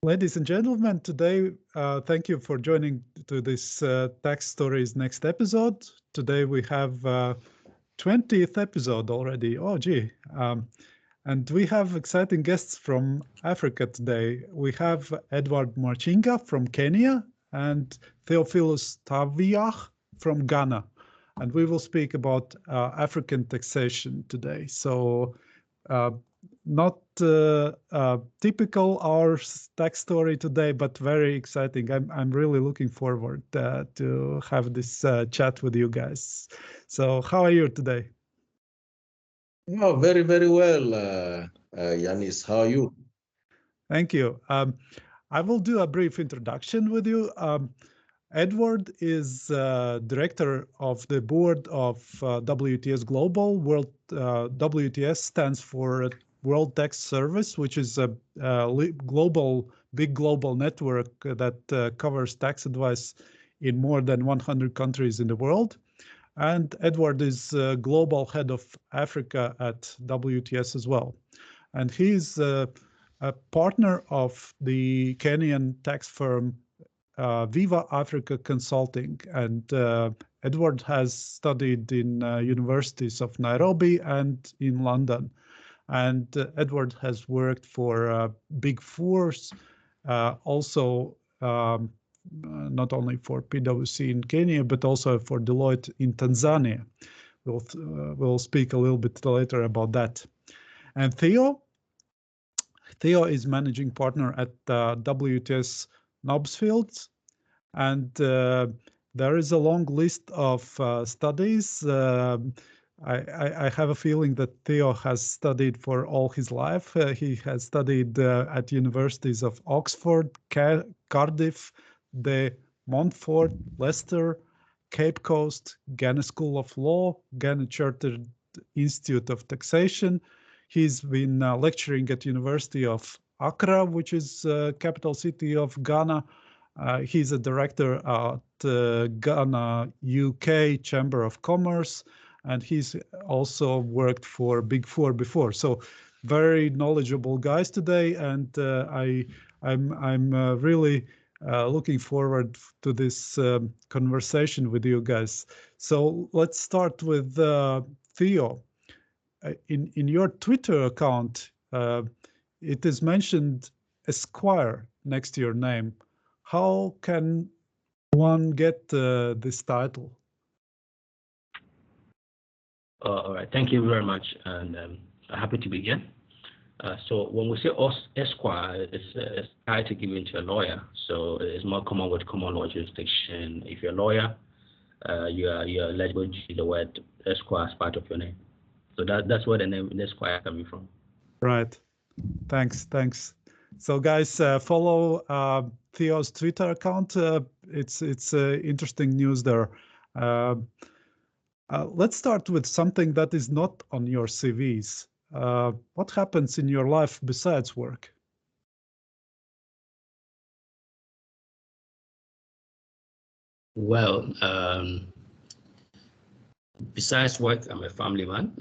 Ladies and gentlemen, today, thank you for joining to this Tax Stories next episode. Today we have 20th episode already. Oh, gee. And we have exciting guests from Africa today. We have Edward Mwachinga from Kenya and Theophilus Tawiah from Ghana. And we will speak about African taxation today. So not typical our tax story today, but very exciting. I'm really looking forward to have this chat with you guys. So how are you today? Oh, very, very well, Yanis. How are you? Thank you. I will do a brief introduction with you. Edward is director of the board of WTS Global. WTS stands for World Tax Service, which is a big global network that covers tax advice in more than 100 countries in the world. And Edward is global head of Africa at WTS as well. And he's a partner of the Kenyan tax firm Viva Africa Consulting. And Edward has studied in Universities of Nairobi and in London. And Edward has worked for Big Fours, also not only for PwC in Kenya, but also for Deloitte in Tanzania. We'll speak a little bit later about that. And Theo is managing partner at WTS Nobisfields, and there is a long list of studies. I have a feeling that Theo has studied for all his life. He has studied at universities of Oxford, Cardiff, the Montfort, Leicester, Cape Coast, Ghana School of Law, Ghana Chartered Institute of Taxation. He's been lecturing at University of Accra, which is capital city of Ghana. He's a director at Ghana UK Chamber of Commerce, and he's also worked for Big Four before. So very knowledgeable guys today, and I'm really looking forward to this conversation with you guys. So let's start with Theo. In your Twitter account, it is mentioned Esquire next to your name. How can one get this title? All right, thank you very much, and happy to begin. So when we say Esquire, it's title given to a lawyer, so it's more common with common law jurisdiction. If you're a lawyer, you're eligible to use the word Esquire as part of your name. So that's where the name Esquire coming from. Right. Thanks. So guys, follow Theo's Twitter account. It's interesting news there. Let's start with something that is not on your CVs. What happens in your life besides work? Well, besides work, I'm a family man.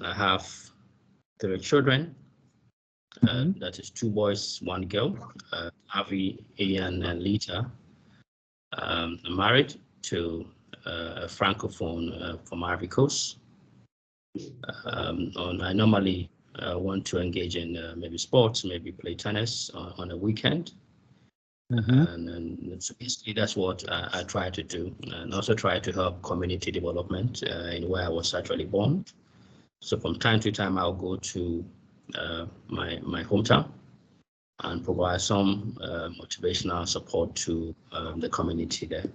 I have 3 children. That is 2 boys, 1 girl, Avi, Ian, and Lita. I'm married to a Francophone from Ivory Coast. I normally want to engage in maybe sports, maybe play tennis on a weekend. And so basically that's what I try to do, and also try to help community development in where I was actually born. So from time to time, I'll go to my hometown and provide some motivational support to the community there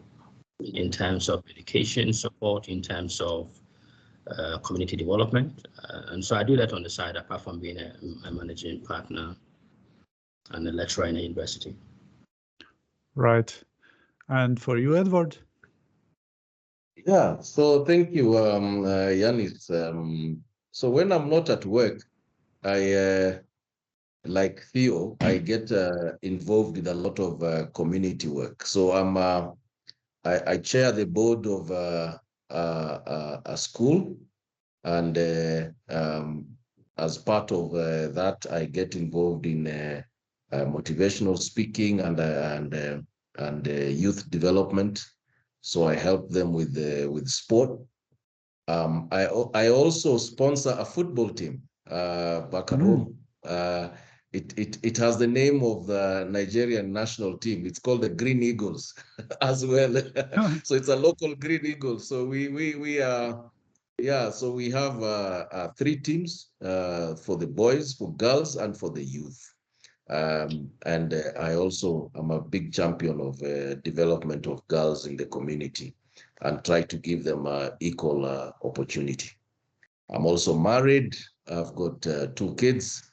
in terms of education support, in terms of community development. And so I do that on the side, apart from being a managing partner and a lecturer in a university. Right. And for you, Edward? Yeah, so thank you, Yanis. So when I'm not at work, I, like Theo, I get involved in a lot of community work. So I chair the board of a school, and as part of that, I get involved in motivational speaking and youth development. So I help them with sport. I also sponsor a football team back at home. It has the name of the Nigerian national team. It's called the Green Eagles as well. So it's a local Green Eagles. So we are, yeah. So we have 3 teams for the boys, for girls, and for the youth. And I also am a big champion of development of girls in the community and try to give them equal opportunity. I'm also married. I've got 2 kids,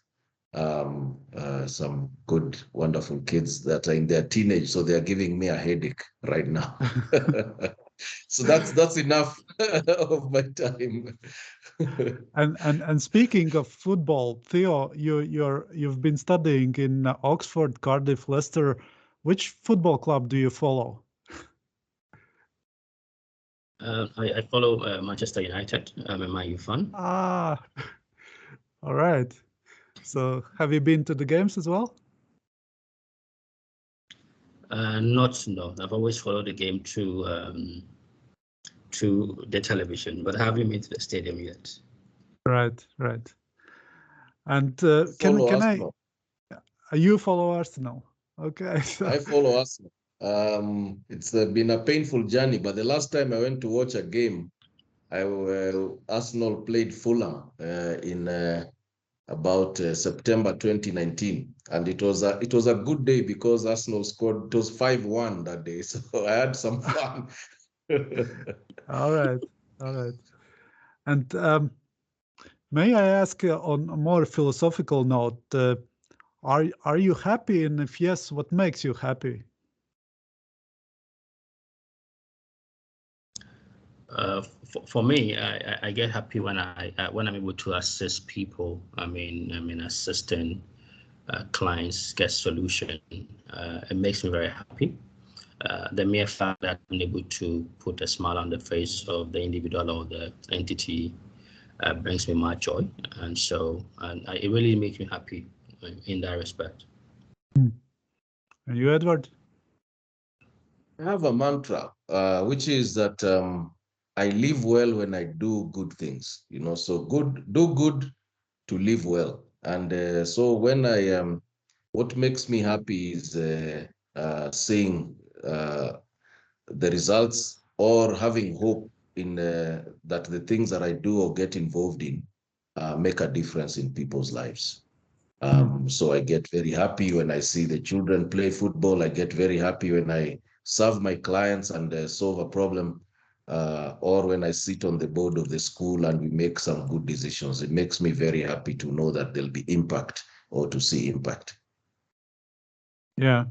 some good, wonderful kids that are in their teenage, so they're giving me a headache right now. So that's enough of my time. And speaking of football, Theo, you've been studying in Oxford, Cardiff, Leicester. Which football club do you follow? I follow Manchester United. I'm a Man U fan. Ah, all right. So have you been to the games as well? No. I've always followed the game through the television, but I haven't been to the stadium yet. Right. And can Arsenal. you follow Arsenal? Okay. So. I follow Arsenal. It's been a painful journey, but the last time I went to watch a game, Arsenal played Fulham in about September 2019, and it was a good day because Arsenal scored. It was 5-1 that day, so I had some fun. All right. And may I ask on a more philosophical note, are you happy, and if yes, what makes you happy? For me, I get happy when I'm able to assist people. I mean assisting clients get solution. It makes me very happy. The mere fact that I'm able to put a smile on the face of the individual or the entity brings me much joy, and so it really makes me happy in that respect. And you, Edward? I have a mantra, which is that I live well when I do good things. So do good to live well. And so when what makes me happy is seeing the results or having hope in that the things that I do or get involved in make a difference in people's lives. So I get very happy when I see the children play football. I get very happy when I serve my clients and solve a problem, or when I sit on the board of the school and we make some good decisions. It makes me very happy to know that there'll be impact or to see impact. Yeah.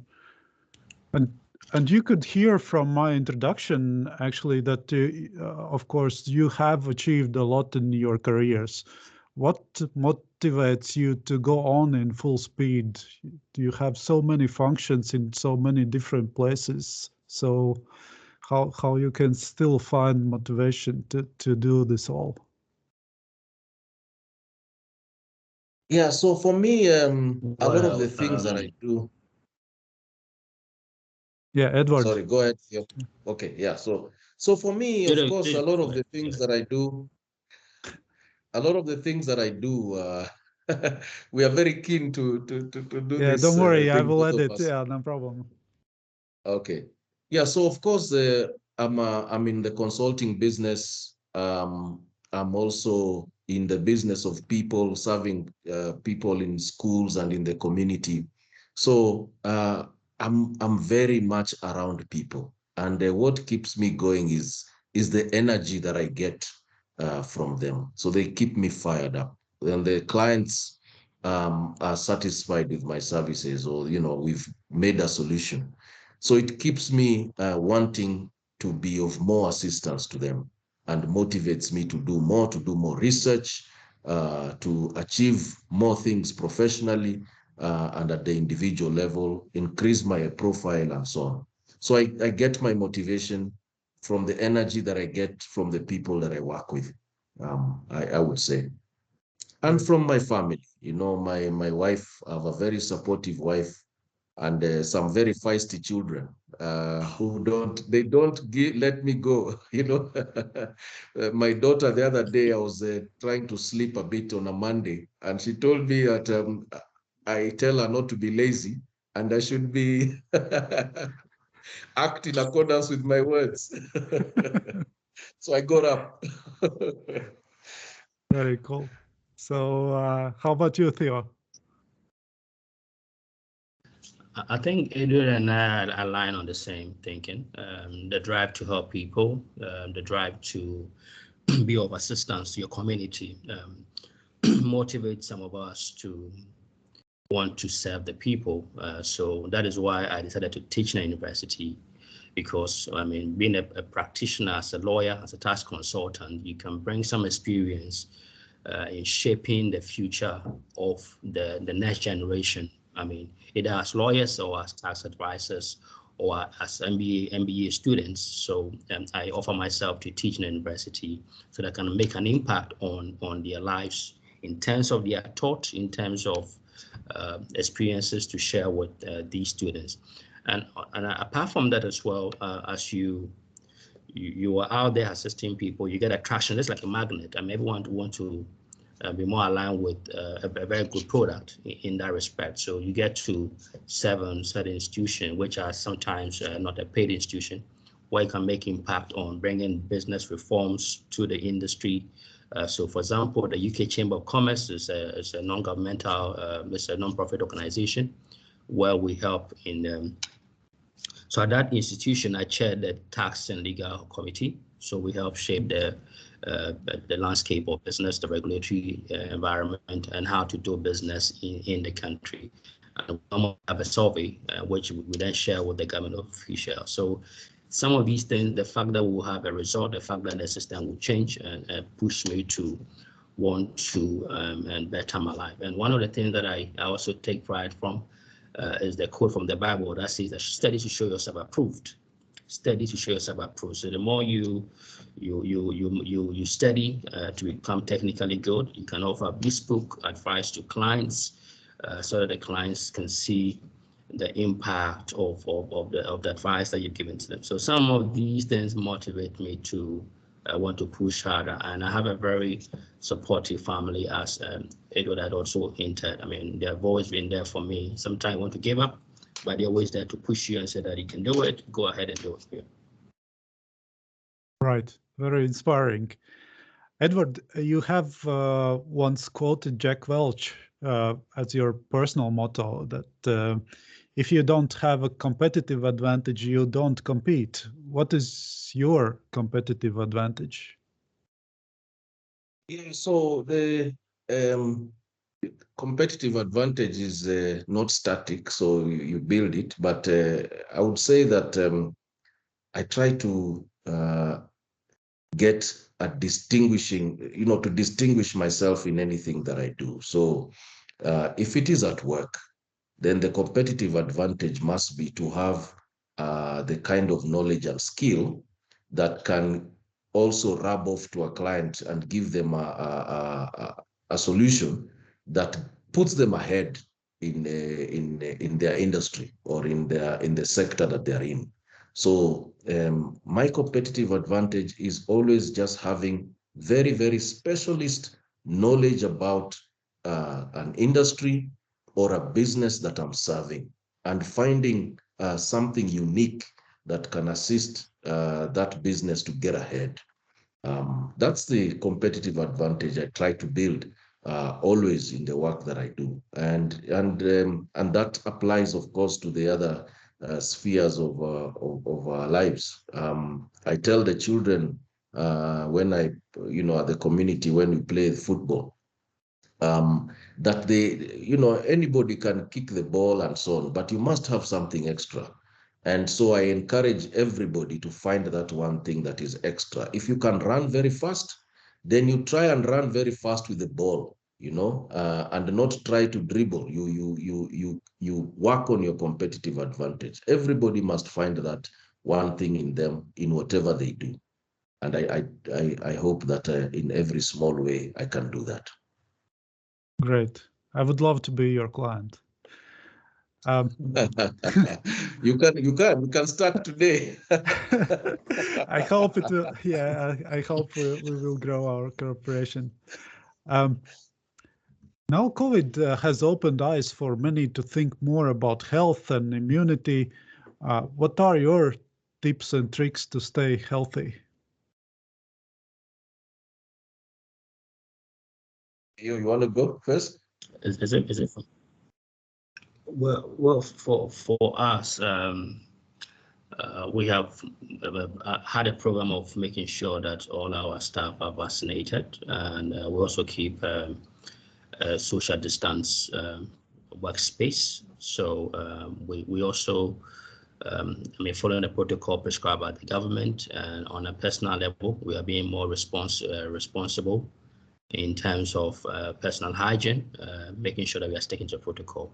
And you could hear from my introduction, actually, that, of course, you have achieved a lot in your careers. What motivates you to go on in full speed? You have so many functions in so many different places. So how you can still find motivation to do this all? Yeah, so for me, a lot of the things that I do. Yeah, Edward. Sorry, go ahead. Yeah. Okay, yeah. So for me, of course, a lot of the things that I do, we are very keen to do yeah, this. Don't worry, I thing, will both of edit. us. Yeah, no problem. Okay. Yeah, so of course, I'm in the consulting business. I'm also in the business of people, serving people in schools and in the community. So I'm very much around people, and what keeps me going is the energy that I get from them. So they keep me fired up, and the clients are satisfied with my services, or we've made a solution. So it keeps me wanting to be of more assistance to them, and motivates me to do more research, to achieve more things professionally and at the individual level, increase my profile and so on. So I get my motivation from the energy that I get from the people that I work with, I would say. and from my family. You know, my wife, I have a very supportive wife, and some very feisty children who don't let me go. You know, my daughter the other day, I was trying to sleep a bit on a Monday, and she told me that I tell her not to be lazy and I should be act in accordance with my words. So I got up. Very cool. So how about you, Theo? I think Adrian and I align on the same thinking. The drive to help people, the drive to be of assistance to your community, motivates some of us to want to serve the people. So that is why I decided to teach in a university, because I mean, being a practitioner, as a lawyer, as a tax consultant, you can bring some experience in shaping the future of the next generation. I mean, either as lawyers or as tax advisors or as MBA students. So I offer myself to teach in a university so that I can make an impact on their lives in terms of their thought, in terms of experiences to share with these students. And apart from that as well, as you are out there assisting people, you get attraction. It's like a magnet. I mean, everyone want to be more aligned with a very good product in that respect. So you get to certain institutions, which are sometimes not a paid institution, where you can make impact on bringing business reforms to the industry. So, for example, the UK Chamber of Commerce is a non-governmental, it's a non-profit organization where we help in. So at that institution, I chaired the tax and legal committee. So we help shape the landscape of business, the regulatory environment, and how to do business in the country. And we have a survey, which we then share with the government officials. So some of these things, the fact that we'll have a result, the fact that the system will change, and push me to want to and better my life. And one of the things that I also take pride from is the quote from the Bible that says that study to show yourself approved. Study to show yourself approved. So the more you study to become technically good, you can offer bespoke advice to clients so that the clients can see the impact of the advice that you've given to them. So some of these things motivate me to want to push harder, and I have a very supportive family, as Edward had also hinted. I mean, they've always been there for me. Sometimes I want to give up, but they're always there to push you and say that you can do it. Go ahead and do it. Yeah. Right, very inspiring. Edward, you have once quoted Jack Welch as your personal motto that if you don't have a competitive advantage, you don't compete. What is your competitive advantage? Yeah, so the competitive advantage is not static, so you build it. But I would say that I try to get at distinguishing, to distinguish myself in anything that I do. So if it is at work, then the competitive advantage must be to have the kind of knowledge and skill that can also rub off to a client and give them a solution that puts them ahead in their industry or in the sector that they're in. So my competitive advantage is always just having very, very specialist knowledge about an industry or a business that I'm serving, and finding something unique that can assist that business to get ahead. That's the competitive advantage I try to build always in the work that I do, and that applies, of course, to the other spheres of our lives. I tell the children when I, at the community, when we play football, that anybody can kick the ball and so on, but you must have something extra. And so I encourage everybody to find that one thing that is extra. If you can run very fast, then you try and run very fast with the ball, and not try to dribble. You work on your competitive advantage. Everybody must find that one thing in them in whatever they do. And I hope that in every small way I can do that. Great. I would love to be your client. You can start today. I hope it will. Yeah, I hope we will grow our cooperation. Now, COVID has opened eyes for many to think more about health and immunity. What are your tips and tricks to stay healthy? You want to go first? Is it? Well, for us, we have had a program of making sure that all our staff are vaccinated, and we also keep a social distance workspace. So we also, following the protocol prescribed by the government, and on a personal level, we are being more responsible in terms of personal hygiene, making sure that we are sticking to protocol.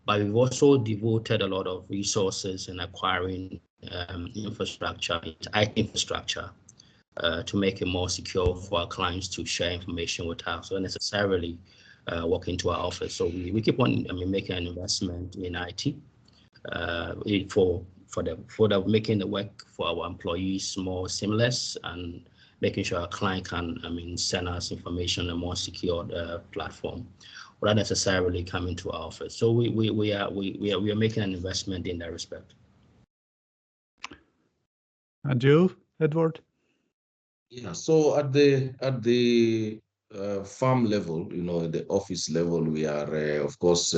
But we've also devoted a lot of resources in acquiring infrastructure, IT infrastructure, to make it more secure for our clients to share information with us, so necessarily walk into our office. So we keep on making an investment in IT for making the work for our employees more seamless, and making sure our client can send us information on a more secured platform, without necessarily coming to our office. So we are making an investment in that respect. And you, Edward? Yeah. So at the farm level, the office level, we are of course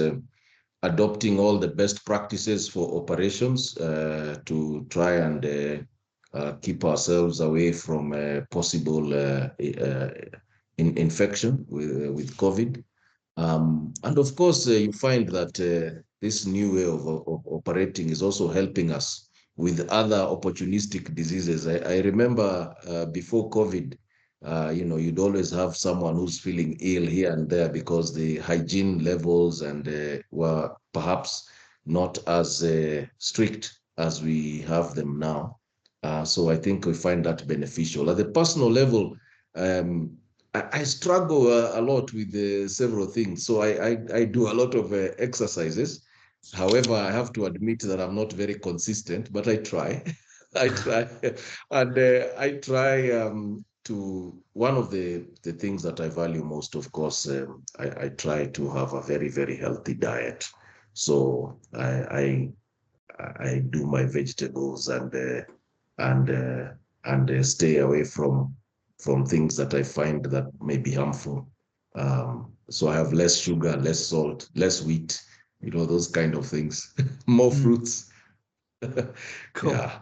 adopting all the best practices for operations to try and keep ourselves away from possible infection with COVID. And of course, you find that this new way of operating is also helping us with other opportunistic diseases. I remember before COVID, you'd always have someone who's feeling ill here and there because the hygiene levels and were perhaps not as strict as we have them now. So I think we find that beneficial. At the personal level, I struggle a lot with several things. So I do a lot of exercises. However, I have to admit that I'm not very consistent, but I try. I try. And I try to, one of the things that I value most, of course, I try to have a very, very healthy diet. So I do my vegetables and stay away from things that I find that may be harmful. So I have less sugar, less salt, less wheat, those kind of things. More fruits. Cool. Yeah.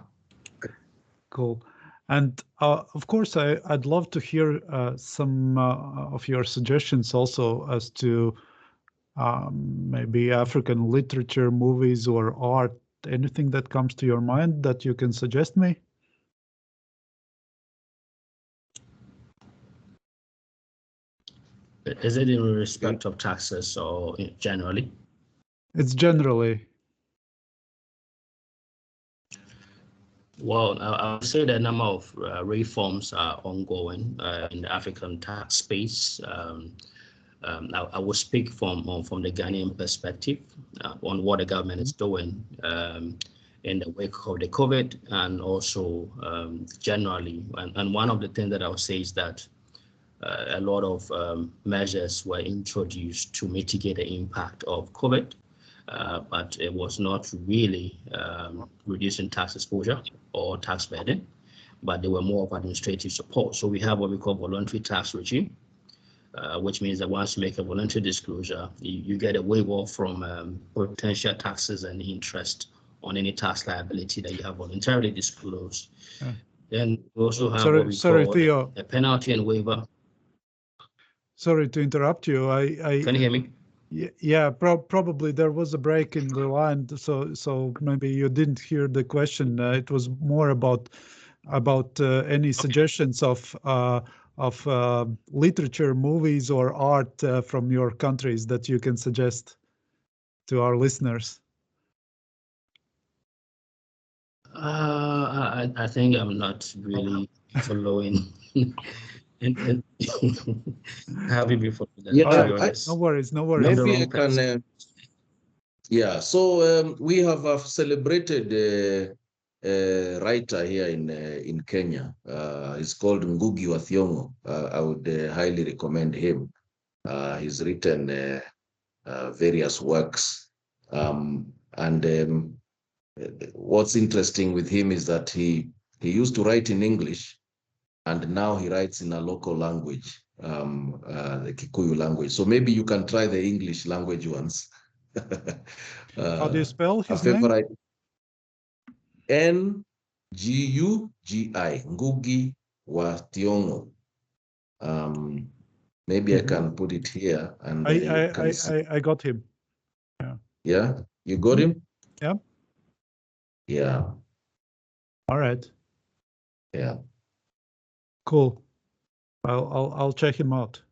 Cool. And of course, I'd love to hear some of your suggestions also as to maybe African literature, movies, or art. Anything that comes to your mind that you can suggest me? Is it in respect of taxes or generally? It's generally. Well, I would say the number of reforms are ongoing in the African tax space. I will speak from the Ghanaian perspective on what the government is doing in the wake of the COVID, and also generally. And one of the things that I would say is that a lot of measures were introduced to mitigate the impact of COVID, but it was not really reducing tax exposure or tax burden, but they were more of administrative support. So we have what we call voluntary tax regime, which means that once you make a voluntary disclosure, you get a waiver from potential taxes and interest on any tax liability that you have voluntarily disclosed. Then we also have what we call Theo. a penalty and waiver. Sorry to interrupt you. Can you hear me? Yeah, probably there was a break in the line, so maybe you didn't hear the question. It was more about any suggestions of literature, movies, or art from your countries that you can suggest to our listeners. I think I'm not really following and happy before that. Yeah, To be honest. No worries, no worries. I'm the maybe I wrong person. can. Yeah, so we have celebrated a writer here in Kenya. He's called Ngugi wa Thiong'o. I would highly recommend him. He's written various works, and what's interesting with him is that he used to write in English, and now he writes in a local language, the Kikuyu language. So maybe you can try the English language ones. How do you spell A his name? favorite, Ngugi, Ngugi wa Thiong'o. Maybe I can put it here, and you can see. I got him. Yeah. Yeah, you got him? Yeah. Yeah, All right. yeah. Cool. I'll check him out.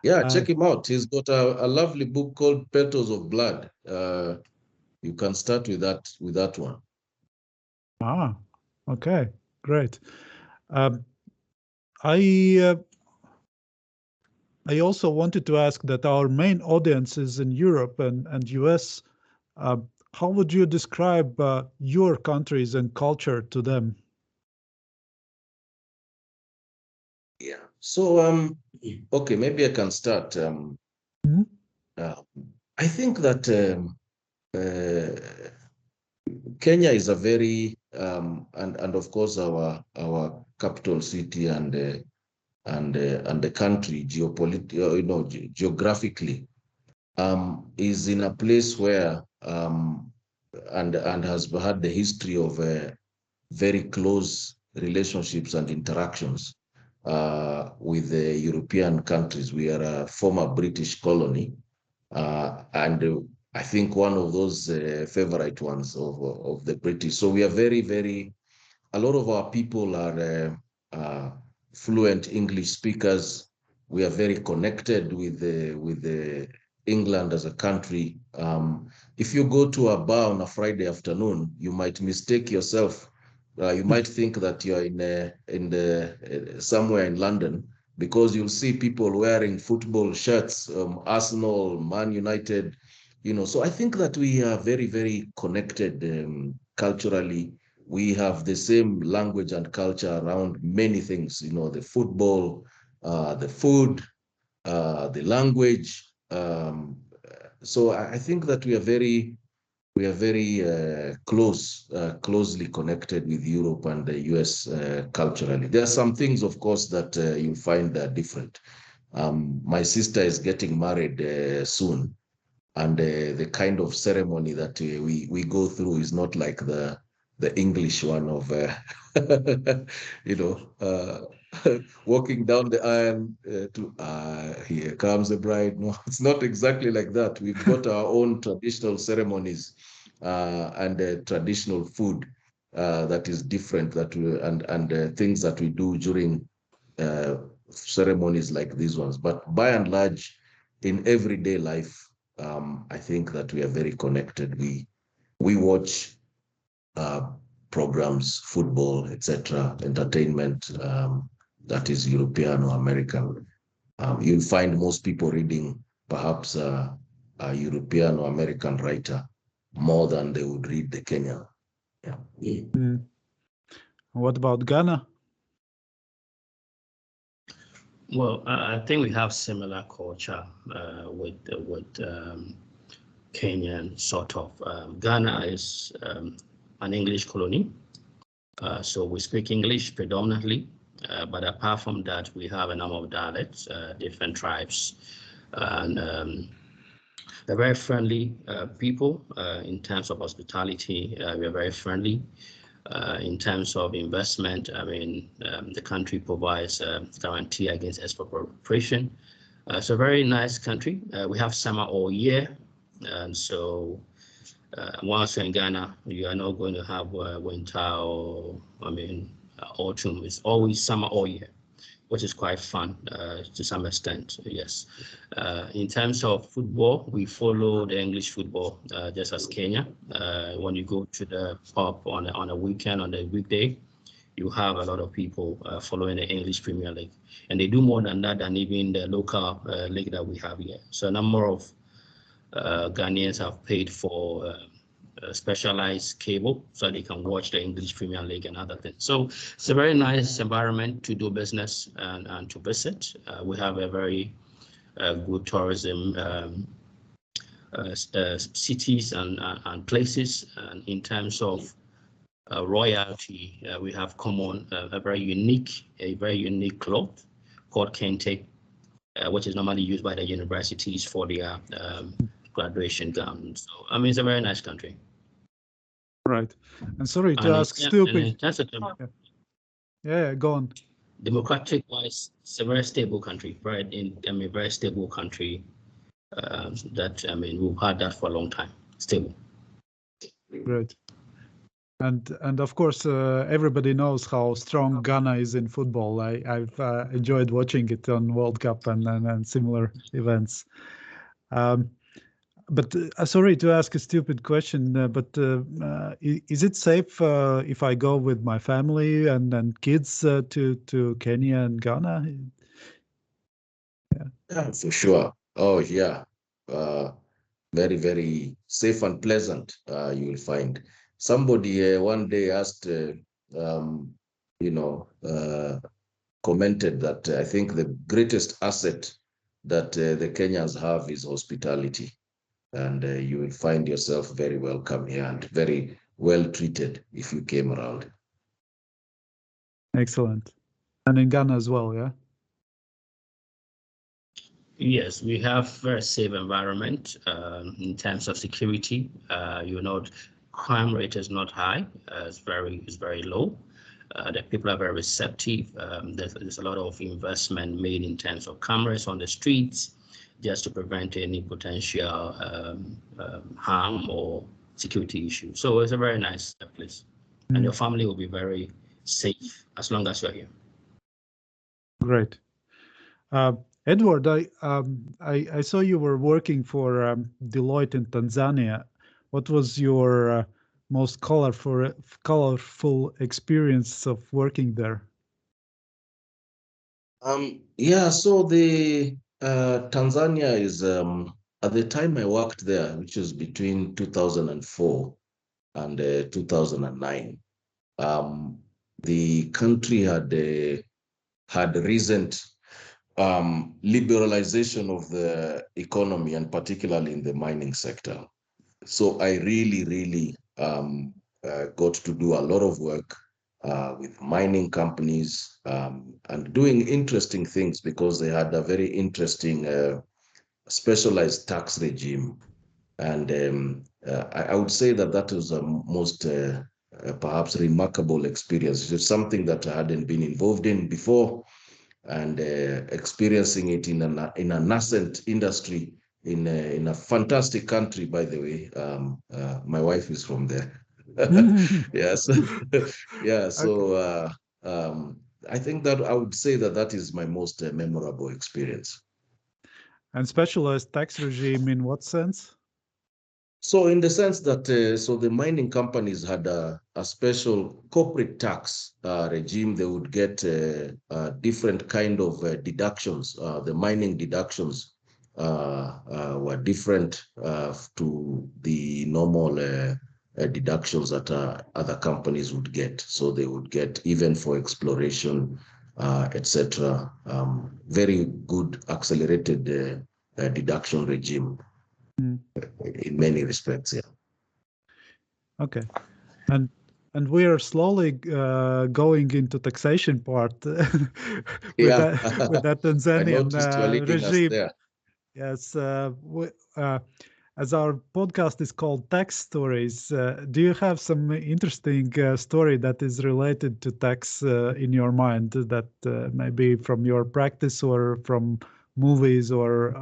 Yeah, check him out. He's got a lovely book called Petals of Blood. You can start with that one. Ah, okay, great. I also wanted to ask that our main audience is in Europe and US. How would you describe your countries and culture to them? Yeah. So okay, maybe I can start. I think that Kenya is a very and of course our capital city and the country geographically is in a place where and has had the history of very close relationships and interactions with the European countries. We are a former British colony, and I think one of those favorite ones of the British. So we are very, a lot of our people are fluent English speakers. We are very connected with England as a country. If you go to a bar on a Friday afternoon, you might mistake yourself. You might think that you're in somewhere in London, because you'll see people wearing football shirts, Arsenal, Man United, So I think that we are very connected culturally. We have the same language and culture around many things, the football, the food, the language. So I think that we are very closely connected with Europe and the US culturally. There are some things, of course, that you find different. My sister is getting married soon, and the kind of ceremony that we go through is not like the English one of walking down the aisle to here comes the bride. No, it's not exactly like that. We've got our own traditional ceremonies and traditional food that is different, and things that we do during ceremonies like these ones. But by and large, in everyday life, I think that we are very connected. We watch programs, football, etc., entertainment that is European or American. You'll find most people reading perhaps a European or American writer more than they would read the Kenyan. Yeah. What about Ghana? Well, I think we have similar culture with Kenyan sort of. Ghana is an English colony, so we speak English predominantly. But apart from that, we have a number of dialects, different tribes, and they're very friendly people in terms of hospitality. We are very friendly. In terms of investment, I mean, the country provides guarantee against expropriation. It's a very nice country. We have summer all year, and so once you're in Ghana, you are not going to have winter or, autumn. It's always summer all year, which is quite fun to some extent, yes. In terms of football, we follow the English football just as Kenya. When you go to the pub on a weekend, on a weekday, you have a lot of people following the English Premier League, and they do more than that than even the local league that we have here. So a number of Ghanaians have paid for specialized cable so they can watch the English Premier League and other things. So it's a very nice environment to do business and to visit. We have a very good tourism cities and places, and in terms of royalty, we have common a very unique cloth called kente, which is normally used by the universities for their graduation gown. So I mean, it's a very nice country. Right. And sorry to ask stupid. Yeah, go on. Democratic wise, it's a very stable country, right? A very stable country. That I mean, we've had that for a long time. Stable. Great. And of course, everybody knows how strong Ghana is in football. I've enjoyed watching it on World Cup and similar events. But sorry to ask a stupid question, but is it safe if I go with my family and kids to Kenya and Ghana? Yeah, for sure. Oh, yeah. Very, very safe and pleasant, you will find. Somebody one day asked, commented that I think the greatest asset that the Kenyans have is hospitality. And you will find yourself very welcome here and very well treated if you came around. Excellent. And in Ghana as well, yeah? Yes, we have very safe environment in terms of security. Crime rate is not high. It's very low. The people are very receptive. There's a lot of investment made in terms of cameras on the streets, just to prevent any potential harm or security issues. So it's a very nice place, and your family will be very safe as long as you're here. Great. Edward, I saw you were working for Deloitte in Tanzania. What was your most colorful experience of working there? Yeah, so the Tanzania is at the time I worked there, which was between 2004 and 2009. The country had recent liberalization of the economy, and particularly in the mining sector. So I really got to do a lot of work with mining companies and doing interesting things because they had a very interesting specialized tax regime. And I would say that was a most perhaps remarkable experience. It's something that I hadn't been involved in before, and experiencing it in a nascent industry in a fantastic country, by the way. My wife is from there. Yes. Yeah. So I think that I would say that is my most memorable experience. And specialized tax regime in what sense? So in the sense that, so the mining companies had a special corporate tax regime. They would get different kind of deductions. The mining deductions were different to the normal deductions that other companies would get. So they would get, even for exploration, etc. Very good accelerated deduction regime. In many respects, yeah. Okay, and we are slowly going into taxation part with that Tanzanian regime. Yes, as our podcast is called Tax Stories, do you have some interesting story that is related to tax in your mind, that maybe from your practice or from movies or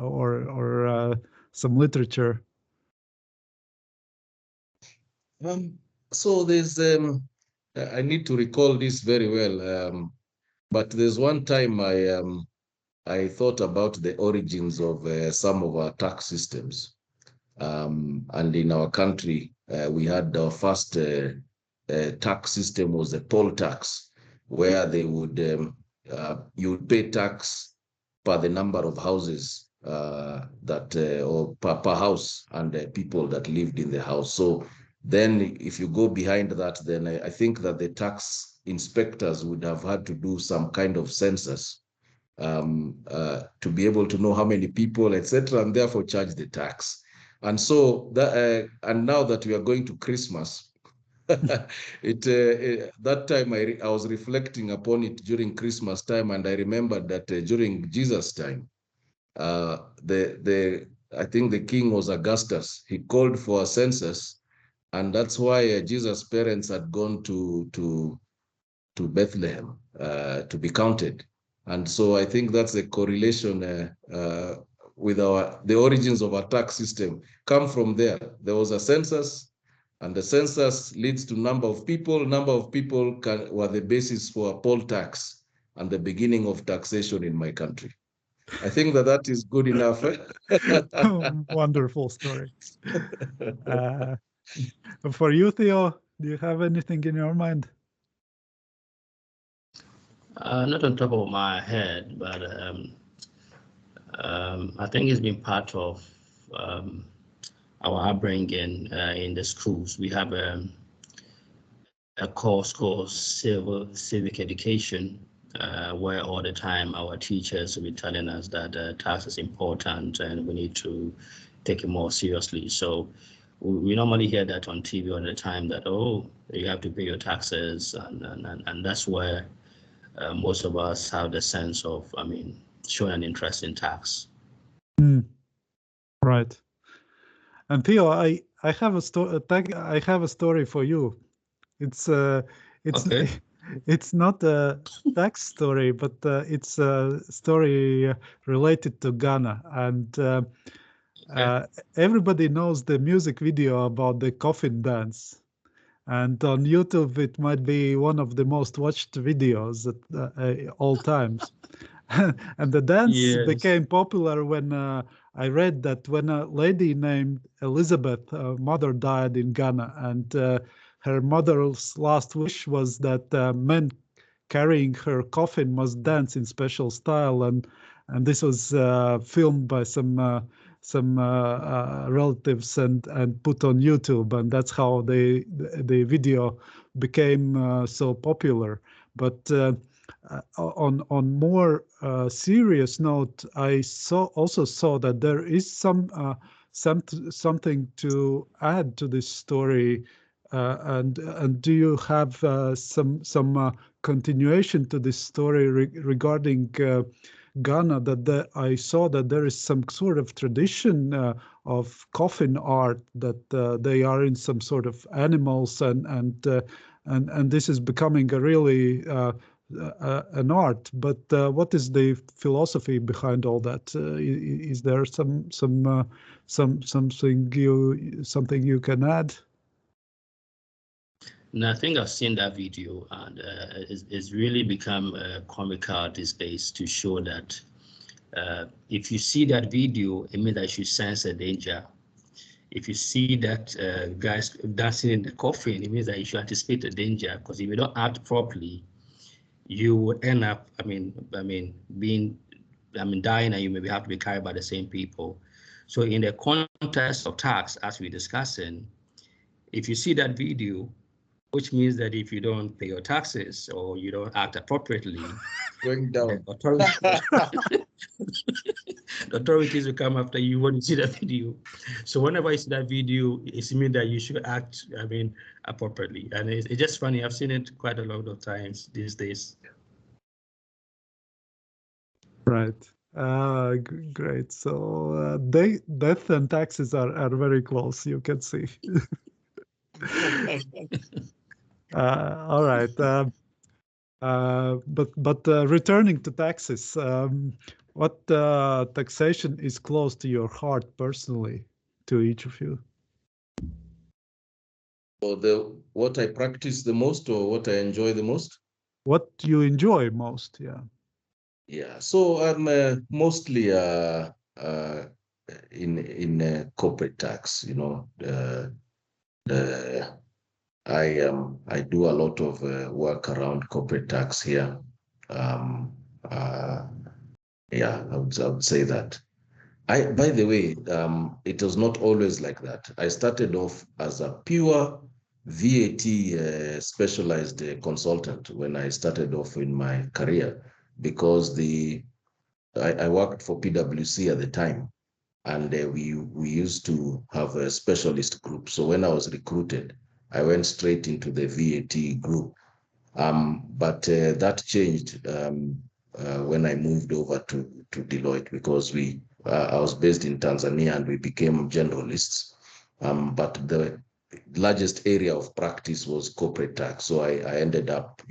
some literature? So there's I need to recall this very well, but there's one time I thought about the origins of some of our tax systems, and in our country we had our first tax system was the poll tax. where they would you would pay tax per the number of houses or per house and the people that lived in the house. So then if you go behind that, then I think that the tax inspectors would have had to do some kind of census to be able to know how many people, etc., and therefore charge the tax. And so that, and now that we are going to Christmas, that time I was reflecting upon it during Christmas time, and I remembered that during Jesus' time, I think the king was Augustus. He called for a census, and that's why Jesus' parents had gone to Bethlehem to be counted. And so I think that's a correlation with the origins of our tax system come from there. There was a census, and the census leads to number of people. Number of people were the basis for a poll tax and the beginning of taxation in my country. I think that is good enough. Wonderful story. For you, Theo, do you have anything in your mind? Not on top of my head, but I think it's been part of our upbringing in the schools. We have a course called civic education, where all the time our teachers will be telling us that tax is important and we need to take it more seriously. So we normally hear that on TV all the time, that, oh, you have to pay your taxes, and that's where most of us have the sense of, showing an interest in tax. Right. And Theo, I have a story for you. It's Okay. It's not a tax story, but it's a story related to Ghana. And everybody knows the music video about the coffin dance. And on YouTube, it might be one of the most watched videos at all times. And the dance became popular when I read that when a lady named Elizabeth, her mother, died in Ghana, and her mother's last wish was that men carrying her coffin must dance in special style, and this was filmed by some relatives and put on YouTube, and that's how the video became so popular. But on more serious note, I also saw that there is something to add to this story, and do you have some continuation to this story regarding Ghana? That I saw that there is some sort of tradition of coffin art, that they are in some sort of animals, and this is becoming a really an art. But what is the philosophy behind all that? Is there something you can add? No, I think I've seen that video, and it's really become comical these days to show that if you see that video, it means that you sense a danger. If you see that guys dancing in the coffin, it means that you should anticipate a danger, because if you don't act properly, you would end up, dying, and you maybe have to be carried by the same people. So in the context of tax, as we're discussing, if you see that video, which means that if you don't pay your taxes or you don't act appropriately, going down. The authorities will come after you when you see that video. So whenever you see that video, it means that you should act, appropriately. And it's just funny. I've seen it quite a lot of times these days. Right. Great. So death and taxes are very close, you can see. All right. But returning to taxes, what taxation is close to your heart personally, to each of you? Or what I practice the most, or what I enjoy the most? What you enjoy most, yeah. Yeah. So I'm mostly in corporate tax. I do a lot of work around corporate tax here. Yeah, I would say that. By the way, it was not always like that. I started off as a pure VAT specialized consultant when I started off in my career, because I worked for PwC at the time, and we used to have a specialist group. So when I was recruited, I went straight into the VAT group. But that changed when I moved over to Deloitte, because I was based in Tanzania and we became generalists. But the largest area of practice was corporate tax. So I ended up,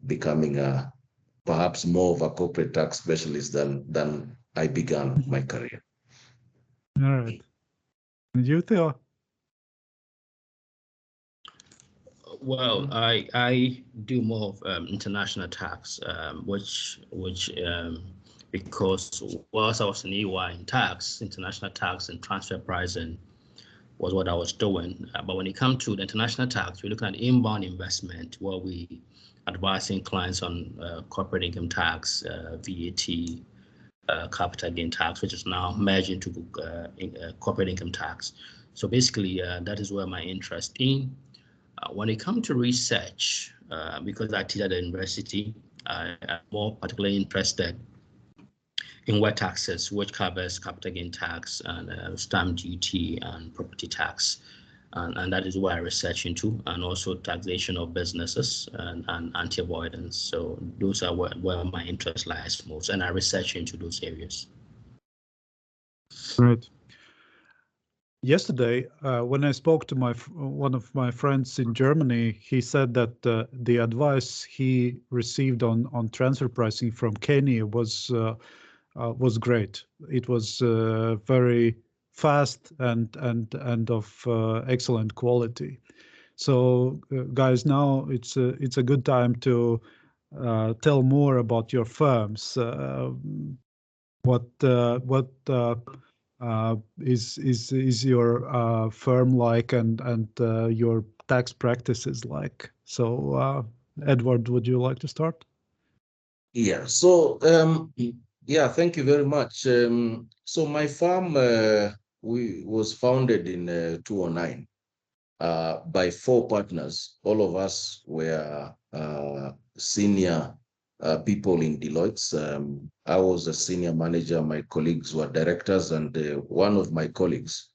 becoming perhaps more of a corporate tax specialist than I began my career. All right. And you, Theo? Well, I do more of international tax, which because whilst I was in EY in tax, international tax and transfer pricing was what I was doing. But when it comes to the international tax, we're looking at inbound investment, where we advising clients on corporate income tax, VAT, capital gain tax, which is now merged into corporate income tax. So basically, that is where my interest in. When it comes to research, because I teach at the university, I'm more particularly interested in wet taxes, which covers capital gain tax and stamp duty and property tax. And that is where I research into, and also taxation of businesses and anti-avoidance. So those are where my interest lies most, and I research into those areas. Right. Yesterday, when I spoke to one of my friends in Germany, he said that the advice he received on transfer pricing from Kenya was great. It was very fast and of excellent quality. So, guys, now it's a good time to tell more about your firms. What is your firm like, and your tax practices like? So, Edward, would you like to start? Yeah. So yeah, thank you very much. So my firm was founded in 2009 by 4 partners. All of us were senior people in Deloitte. I was a senior manager. My colleagues were directors, and one of my colleagues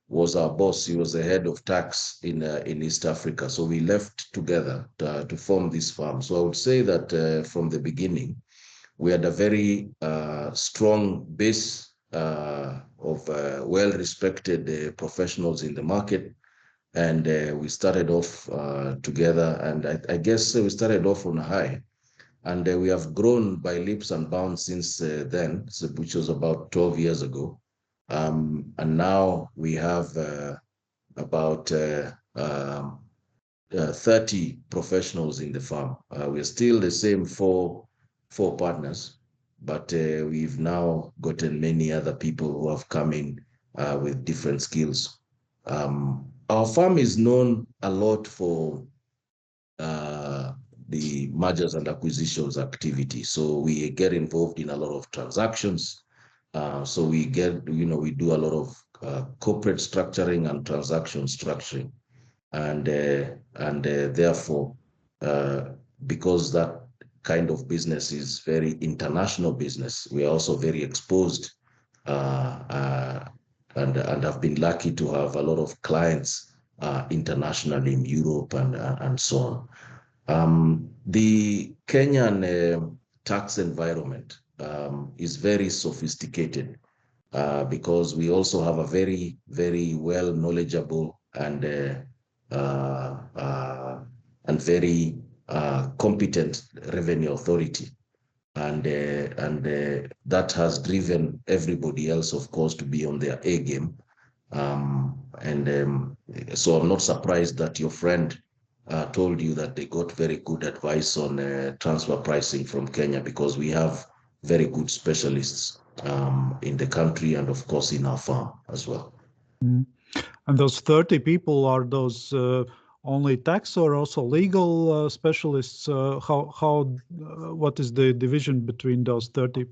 was our boss. He was the head of tax in East Africa. So we left together to form this firm. So I would say that from the beginning, we had a very strong base of well-respected professionals in the market. And we started off together, and I guess we started off on a high. And we have grown by leaps and bounds since then, which was about 12 years ago. And now we have about 30 professionals in the firm. We're still the same four partners, but we've now gotten many other people who have come in with different skills. Our firm is known a lot for the mergers and acquisitions activity. So we get involved in a lot of transactions. So we do a lot of corporate structuring and transaction structuring. And therefore, because that kind of business is very international business, we are also very exposed and have been lucky to have a lot of clients internationally in Europe and so on. The Kenyan tax environment is very sophisticated because we also have a very, very well knowledgeable and very competent revenue authority. And that has driven everybody else, of course, to be on their A game. So I'm not surprised that your friend told you that they got very good advice on transfer pricing from Kenya, because we have very good specialists in the country and, of course, in our firm as well. And those 30 people, are those only tax or also legal specialists? What is the division between those 30?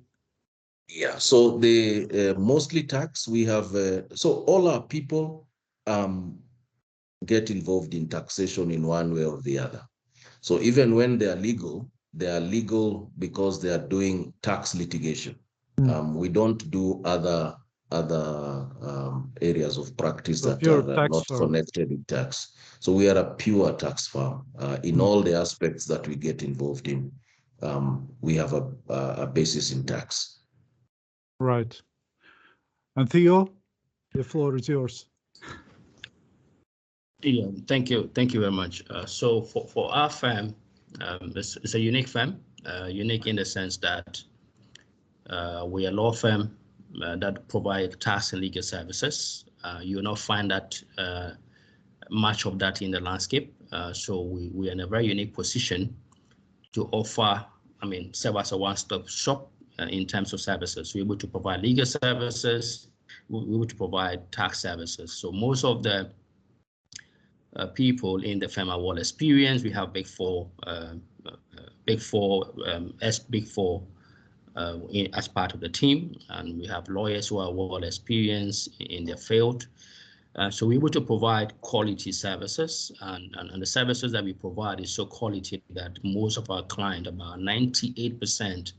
Yeah, so the mostly tax, we have, so all our people get involved in taxation in one way or the other. So even when they are legal because they are doing tax litigation. We don't do other areas of practice So that pure are tax not firm. connected with tax. So we are a pure tax firm in all the aspects that we get involved in. We have a basis in tax. Right. And Theo, the floor is yours. Yeah, thank you very much. So for our firm, it's a unique firm, unique in the sense that we are a law firm that provide tax and legal services. You will not find that much of that in the landscape. So we are in a very unique position to offer, serve as a one-stop shop in terms of services. We're able to provide legal services, we're able to provide tax services. So most of the people in the firm are well experienced. We have Big Four as part of the team, and we have lawyers who are well experienced in their field. So we're able to provide quality services, and the services that we provide is so quality that most of our clients, about 98%,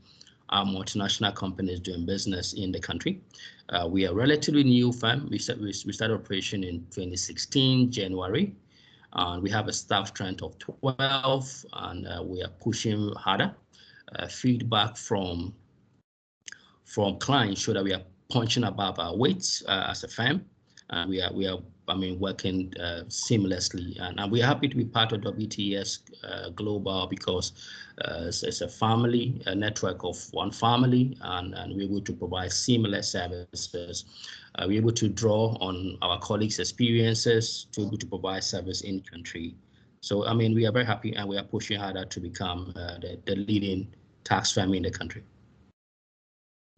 are multinational companies doing business in the country. We are a relatively new firm. We started operation in 2016, January. And we have a staff strength of 12, and we are pushing harder. Feedback from clients show that we are punching above our weights as a firm, and we are working seamlessly. And we're happy to be part of WTS Global because it's a family, a network of one family, and we're able to provide seamless services. We're able to draw on our colleagues' experiences to be able to provide service in country. So, we are very happy, and we are pushing harder to become the leading tax firm in the country.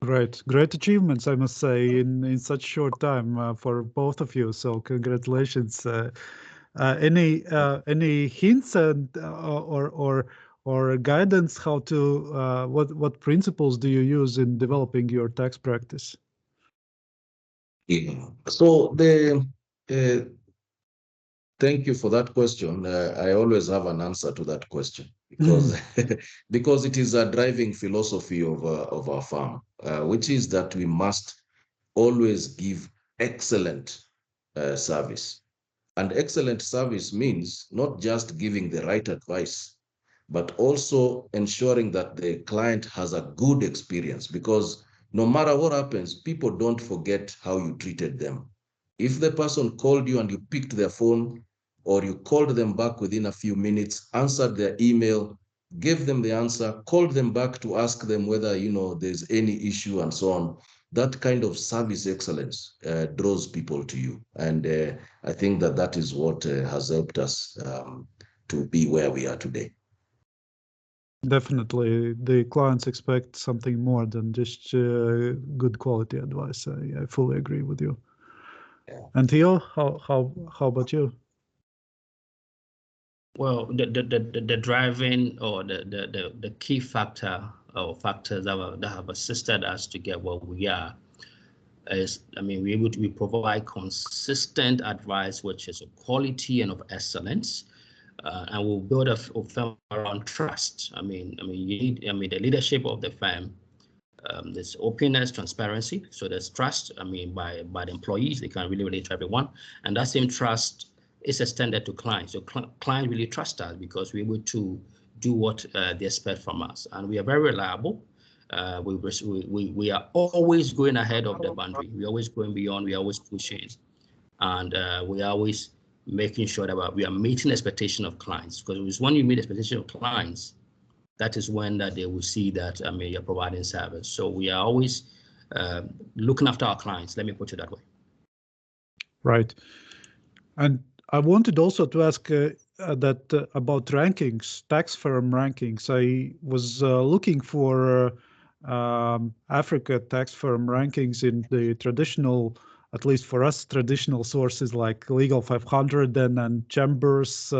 Great achievements, I must say, in such short time for both of you. So congratulations. Any hints and or guidance how to what principles do you use in developing your tax practice? Yeah. So thank you for that question. I always have an answer to that question because because it is a driving philosophy of our firm, which is that we must always give excellent service. And excellent service means not just giving the right advice, but also ensuring that the client has a good experience, because no matter what happens, people don't forget how you treated them. If the person called you and you picked their phone, or you called them back within a few minutes, answered their email, gave them the answer, called them back to ask them whether there's any issue and so on, that kind of service excellence draws people to you. And I think that is what has helped us to be where we are today. Definitely, the clients expect something more than just good quality advice. I fully agree with you. Yeah. And Theo, how about you? Well, the driving or the key factor or factors that have assisted us to get where we are is, we provide consistent advice, which is of quality and of excellence, and we'll build a firm around trust. You need, the leadership of the firm. There's openness, transparency. So there's trust. By the employees, they can really relate to everyone, and that same trust is extended to clients. So clients really trust us because we're able to do what they expect from us, and we are very reliable. We are always going ahead of the boundary. We're always going beyond. We're always pushing, and we are always making sure that we are meeting expectation of clients. Because when you meet expectation of clients, that is when that they will see that you're providing service. So we are always looking after our clients. Let me put it that way. Right, and I wanted also to ask about rankings, tax firm rankings. I was looking for Africa tax firm rankings in the traditional at least for us, traditional sources like Legal 500 and Chambers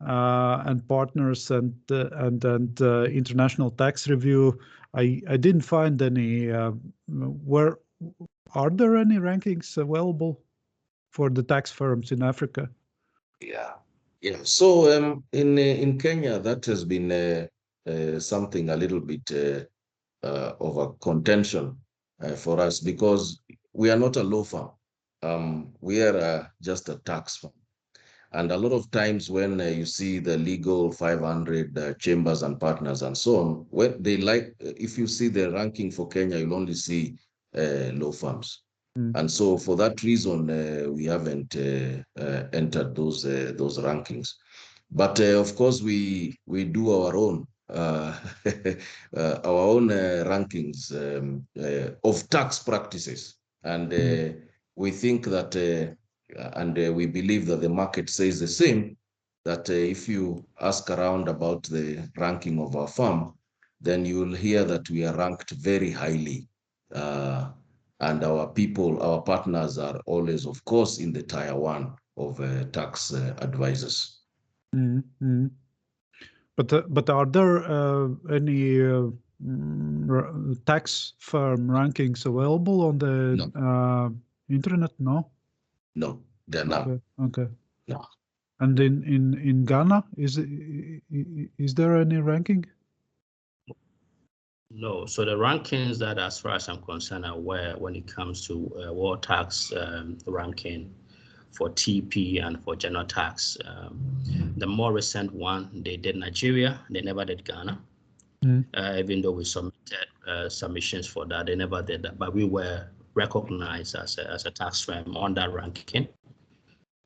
and Partners and International Tax Review. I didn't find any. Are there any rankings available for the tax firms in Africa? Yeah. So in Kenya, that has been something a little bit of a contention for us, because we are not a law firm. We are just a tax firm. And a lot of times when you see the Legal 500 Chambers and Partners and so on, when they if you see the ranking for Kenya, you'll only see law firms. And so for that reason, we haven't entered those rankings. But of course, we do our own rankings of tax practices, and we think that, and we believe that the market says the same. That if you ask around about the ranking of our firm, then you will hear that we are ranked very highly. And our partners are always, of course, in the tier 1 of tax advisors. But are there any tax firm rankings available on the internet? No. No, they're not. Okay. No. And in Ghana, is there any ranking? No. So the rankings that, as far as I'm concerned, are where when it comes to world tax ranking for TP and for general tax. The more recent one, they did Nigeria, they never did Ghana. Even though we submitted submissions for that, they never did that. But we were recognized as a tax firm on that ranking.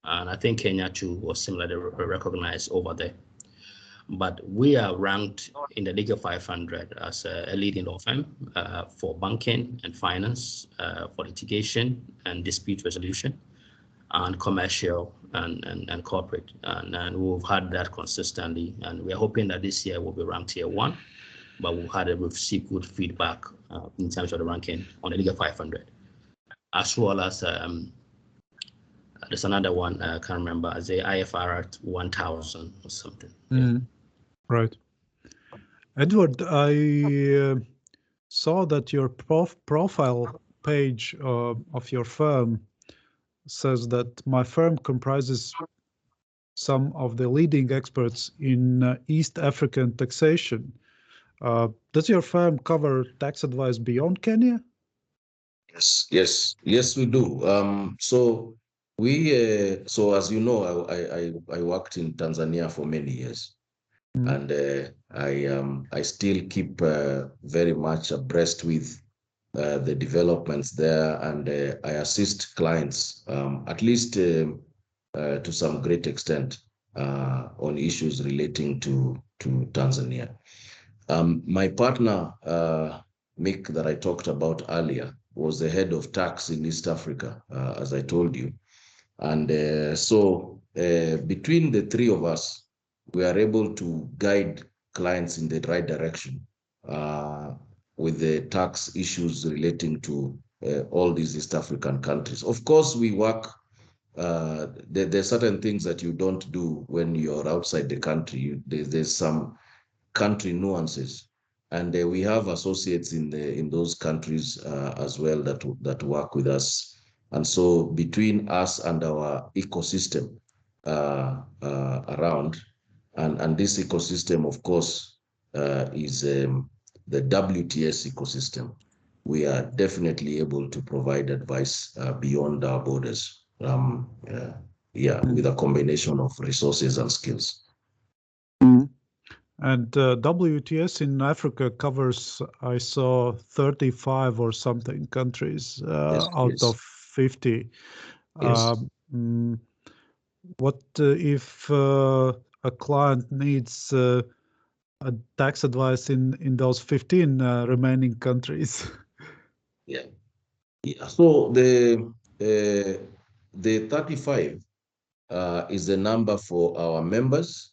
And I think Kenya too was similarly recognized over there. But we are ranked in the Legal 500 as a leading law firm for banking and finance, for litigation and dispute resolution, and commercial and corporate. And we've had that consistently. And we're hoping that this year we'll be ranked tier 1, but we've received good feedback in terms of the ranking on the Legal 500, as well as there's another one, I can't remember, the IFR 1000 or something. Yeah. Right. Edward, I saw that your profile page of your firm says that my firm comprises some of the leading experts in East African taxation. Does your firm cover tax advice beyond Kenya? Yes, we do. So as you know, I worked in Tanzania for many years, and I still keep very much abreast with the developments there, and I assist clients at least to some great extent on issues relating to Tanzania. My partner, Mick, that I talked about earlier, was the head of tax in East Africa, as I told you. And so between the three of us, we are able to guide clients in the right direction with the tax issues relating to all these East African countries. Of course, we work, there are certain things that you don't do when you're outside the country. There's some country nuances, and we have associates in those countries as well that work with us. And so between us and our ecosystem around, and this ecosystem, of course, is the WTS ecosystem, we are definitely able to provide advice beyond our borders. With a combination of resources and skills. And WTS in Africa covers, I saw, 35 or something countries out of 50. Yes. What if a client needs a tax advice in those 15 remaining countries? Yeah. So the 35 is the number for our members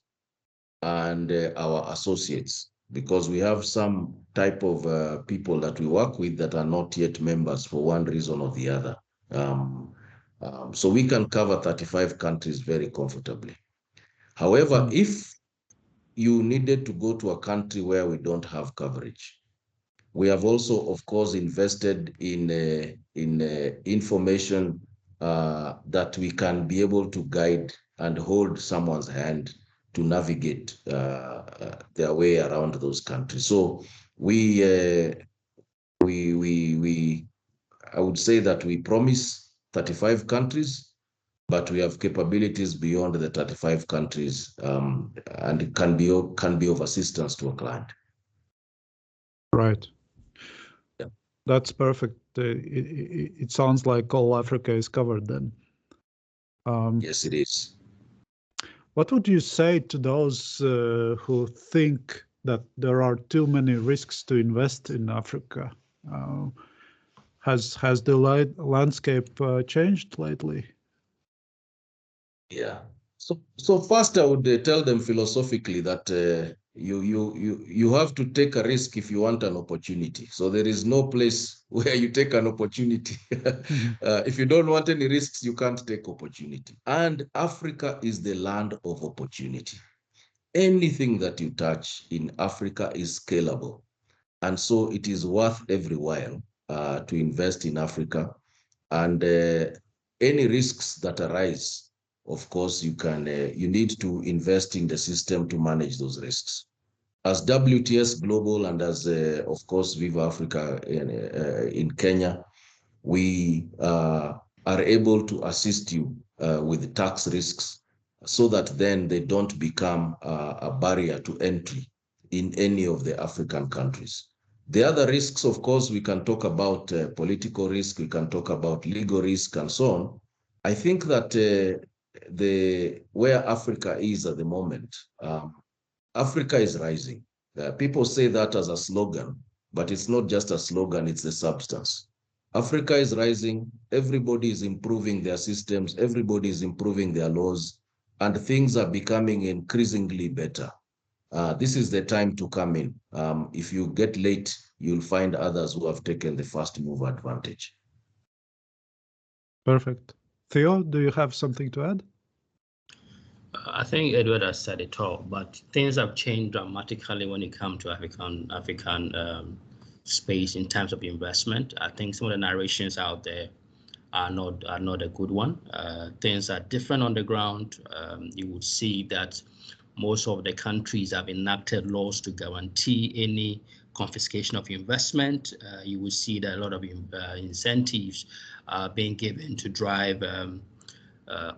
and our associates, because we have some type of people that we work with that are not yet members for one reason or the other. So we can cover 35 countries very comfortably. However, if you needed to go to a country where we don't have coverage, we have also, of course, invested in information that we can be able to guide and hold someone's hand to navigate their way around those countries. So I would say that we promise 35 countries, but we have capabilities beyond the 35 countries, and it can be of assistance to a client. Right. Yeah. That's perfect. It sounds like all Africa is covered then. Yes, it is. What would you say to those who think that there are too many risks to invest in Africa? Has the landscape changed lately? Yeah. So first, I would tell them philosophically that you have to take a risk if you want an opportunity. So there is no place where you take an opportunity. If you don't want any risks, you can't take opportunity. And Africa is the land of opportunity. Anything that you touch in Africa is scalable. And so it is worth every while to invest in Africa. And any risks that arise, of course, you need to invest in the system to manage those risks. As WTS Global and as, of course, Viva Africa in Kenya, we are able to assist you with tax risks so that then they don't become a barrier to entry in any of the African countries. The other risks, of course, we can talk about political risk, we can talk about legal risk and so on. I think that where Africa is at the moment, Africa is rising. People say that as a slogan, but it's not just a slogan, it's the substance. Africa is rising, everybody is improving their systems, everybody is improving their laws, and things are becoming increasingly better. This is the time to come in. If you get late, you'll find others who have taken the first move advantage. Perfect. Theo, do you have something to add? I think Edward has said it all, but things have changed dramatically when it comes to African space in terms of investment. I think some of the narrations out there are not a good one. Things are different on the ground. You would see that most of the countries have enacted laws to guarantee any confiscation of investment. You will see that a lot of incentives are being given to drive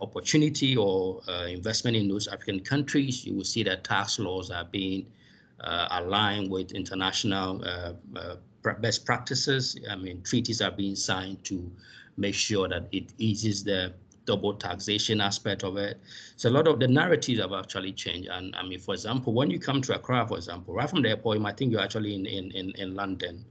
opportunity or investment in those African countries. You will see that tax laws are being aligned with international best practices. I mean, treaties are being signed to make sure that it eases the double taxation aspect of it. So a lot of the narratives have actually changed. And I mean, for example, when you come to Accra, for example, right from the airport, you might think you're actually in London.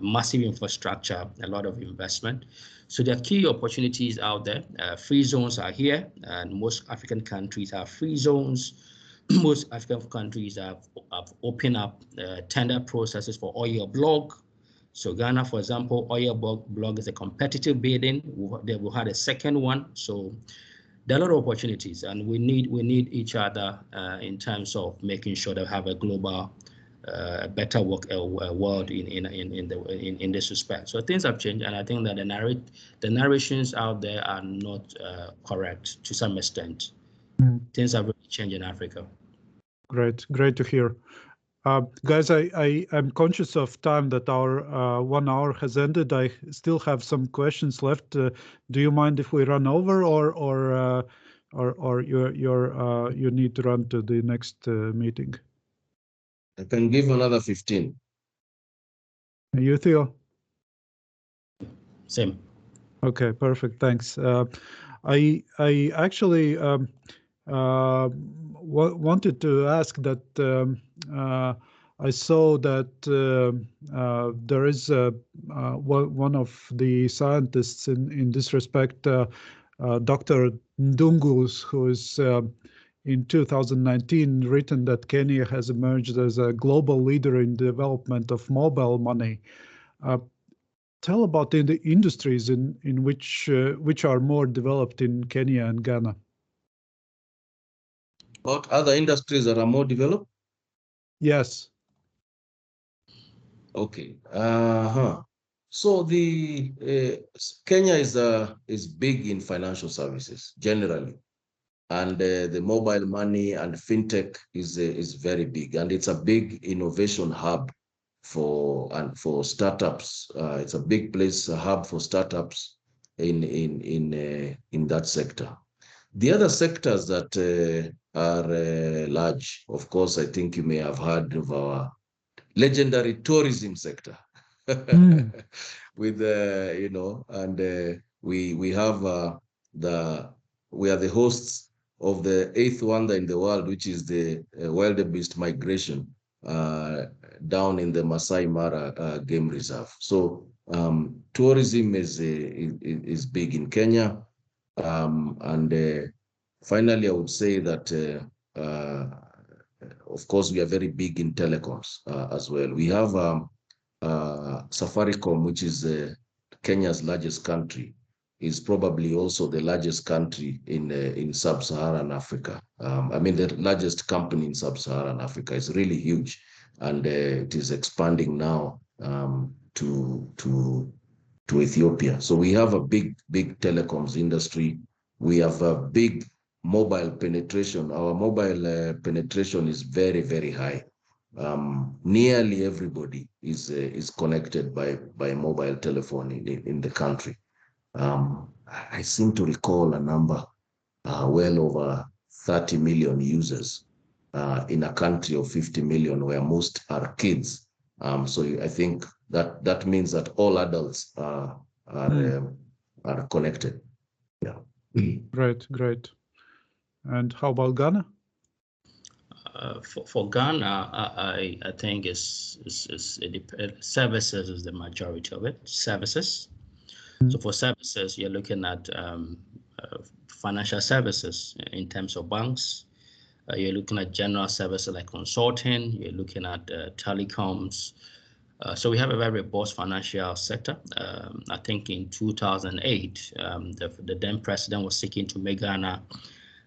Massive infrastructure, a lot of investment. So there are key opportunities out there. Free zones are here, and most African countries have free zones. Most African countries have opened up tender processes for oil block. So Ghana, for example, oil block is a competitive bidding. They will have a second one. So there are a lot of opportunities, and we need each other in terms of making sure that we have a global better world in this respect. So things have changed, and I think that the narrations out there are not correct to some extent. Things have really changed in Africa. Great to hear. Guys, I'm conscious of time, that our 1 hour has ended. I still have some questions left. Do you mind if we run over, or you need to run to the next meeting? I can give another 15. You, Theo? Same. Okay, perfect. Thanks. I actually wanted to ask that I saw that there is one of the scientists in this respect, Dr. Ndungus, who is in 2019 written that Kenya has emerged as a global leader in development of mobile money. tell about the industries in which are more developed in Kenya and Ghana? About other industries that are more developed? Yes. Okay. So the Kenya is big in financial services generally, and the mobile money and fintech is very big, and it's a big innovation hub for startups. It's a big place, a hub for startups in that sector. The other sectors that are large, of course, I think you may have heard of our legendary tourism sector. With and we have we are the hosts of the 8th wonder in the world, which is the wildebeest migration down in the Masai Mara Game Reserve. So tourism is big in Kenya, and finally, I would say that of course we are very big in telecoms as well. We have Safaricom, which is Kenya's largest country, is probably also the largest country in sub-Saharan Africa. I mean, the largest company in sub-Saharan Africa is really huge, and it is expanding now to Ethiopia. So we have a big telecoms industry. We have a big mobile penetration. Our mobile penetration is very, very high. Nearly everybody is connected by mobile telephone in the country. I seem to recall a number well over 30 million users in a country of 50 million, where most are kids. So I think that means that all adults are connected. Yeah. Great. And how about Ghana? For Ghana, I think services is the majority of it. Services. So for services, you're looking at financial services in terms of banks. You're looking at general services like consulting. You're looking at telecoms. So we have a very robust financial sector. I think in 2008, the then president was seeking to make Ghana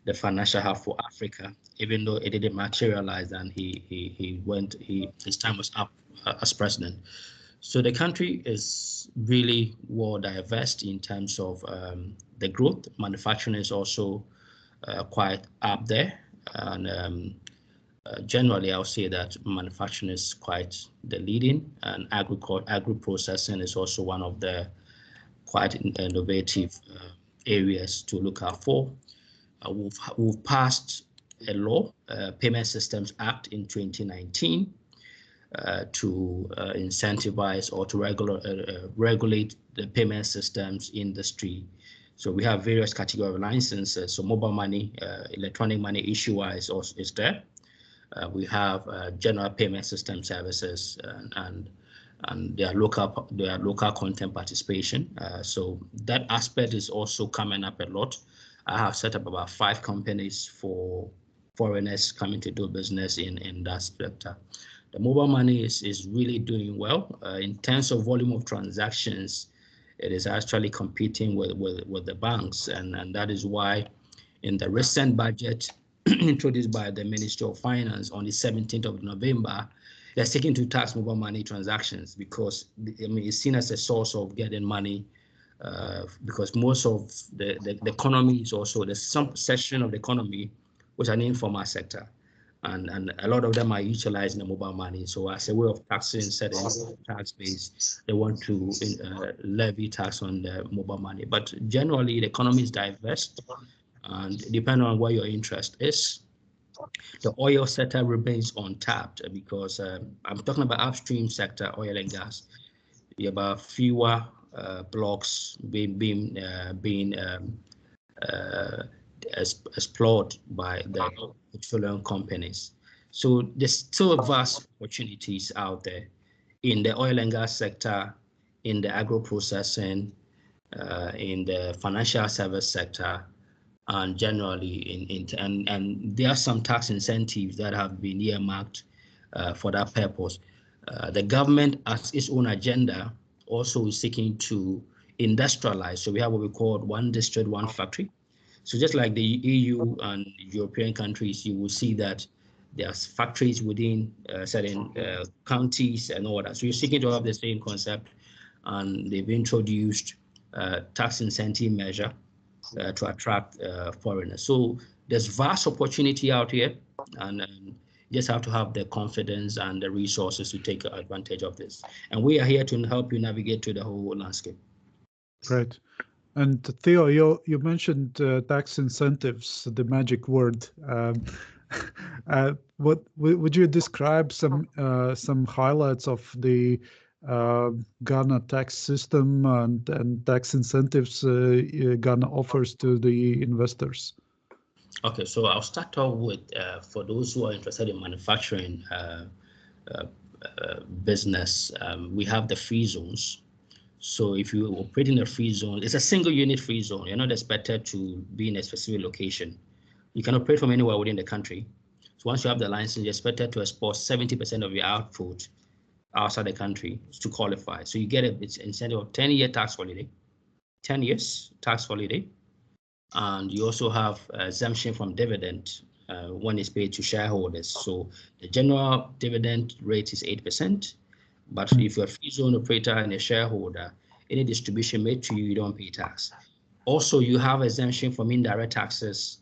the financial hub for Africa, even though it didn't materialize, and his time was up as president. So the country is really well diverse in terms of the growth. Manufacturing is also quite up there, and generally I'll say that manufacturing is quite the leading, and agro-processing is also one of the quite innovative areas to look out for. We've passed a law, Payment Systems Act in 2019, to incentivize or to regulate the payment systems industry. So we have various categories of licenses. So mobile money, electronic money issuer is there. We have general payment system services and their local content participation. So that aspect is also coming up a lot. I have set up about 5 companies for foreigners coming to do business in that sector. The mobile money is really doing well. In terms of volume of transactions, it is actually competing with the banks, and that is why in the recent budget introduced by the Ministry of Finance on the 17th of November, they're seeking to tax mobile money transactions, because it's seen as a source of getting money, because most of the economy is also, there's some section of the economy which are an informal sector, and a lot of them are utilizing the mobile money. So as a way of taxing certain tax base, they want to levy tax on the mobile money. But generally, the economy is diverse, and depending on where your interest is, the oil sector remains untapped, because I'm talking about upstream sector, oil and gas. You have about fewer blocks being explored by the petroleum companies. So there's still vast opportunities out there in the oil and gas sector, in the agro-processing, in the financial service sector, and generally and there are some tax incentives that have been earmarked for that purpose. The government has its own agenda also is seeking to industrialize. So we have what we call one district, one factory. So just like the EU and European countries, you will see that there's factories within certain counties and all that. So you're seeking to have the same concept, and they've introduced tax incentive measure to attract foreigners. So there's vast opportunity out here, and you just have to have the confidence and the resources to take advantage of this. And we are here to help you navigate through the whole landscape. Great. And Theo, you mentioned tax incentives, the magic word. What would you describe some highlights of the Ghana tax system and tax incentives Ghana offers to the investors? Okay, so I'll start off with for those who are interested in manufacturing business, we have the free zones. So if you operate in a free zone, it's a single unit free zone. You're not expected to be in a specific location. You can operate from anywhere within the country. So once you have the license, you're expected to export 70% of your output outside the country to qualify. So you get an incentive of 10-year tax holiday, 10 years tax holiday. And you also have exemption from dividend when it's paid to shareholders. So the general dividend rate is 8%. But if you're a free zone operator and a shareholder, any distribution made to you, you don't pay tax. Also, you have exemption from indirect taxes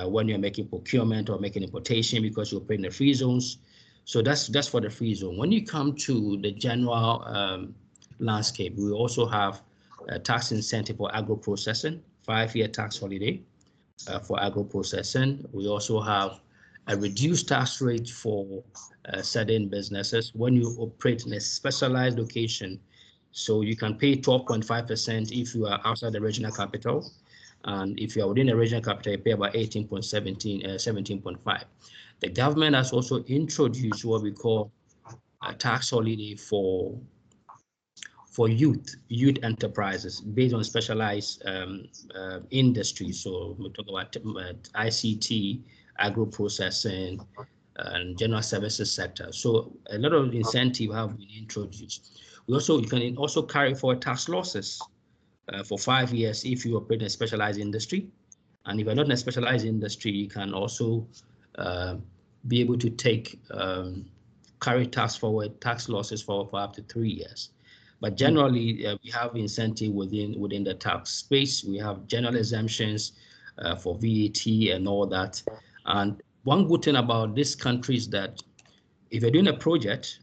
when you're making procurement or making importation because you operate in the free zones. So that's for the free zone. When you come to the general landscape, we also have a tax incentive for agro-processing, 5-year tax holiday for agro-processing. We also have a reduced tax rate for certain businesses when you operate in a specialized location. So you can pay 12.5% if you are outside the regional capital. And if you are within the regional capital, you pay about 17.5. The government has also introduced what we call a tax holiday for youth enterprises based on specialized industries. So we talk about ICT, agro-processing, and general services sector. So a lot of incentive have been introduced. You can also carry forward tax losses for 5 years if you operate in a specialized industry. And if you're not in a specialized industry, you can also be able to carry tax losses for up to 3 years. But generally, we have incentive within the tax space. We have general exemptions for VAT and all that. And one good thing about this country is that if you're doing a project,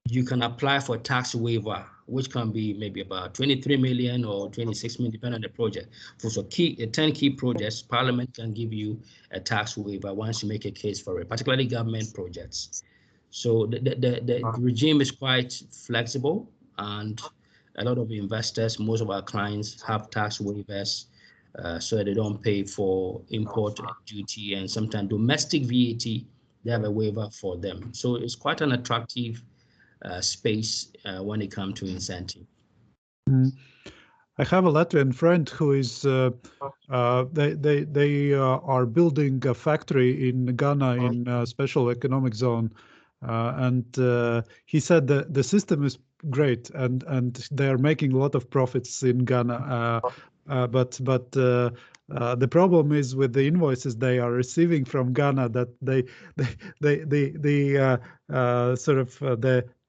you can apply for tax waiver, which can be maybe about 23 million or 26 million, depending on the project. For 10 key projects, Parliament can give you a tax waiver once you make a case for it, particularly government projects. So the regime is quite flexible, and a lot of investors, most of our clients have tax waivers so that they don't pay for import duty, and sometimes domestic VAT, they have a waiver for them. So it's quite an attractive space when it comes to incentive. I have a Latvian friend who is they are building a factory in Ghana in a special economic zone, and he said that the system is great and they are making a lot of profits in Ghana, but the problem is with the invoices they are receiving from Ghana, that the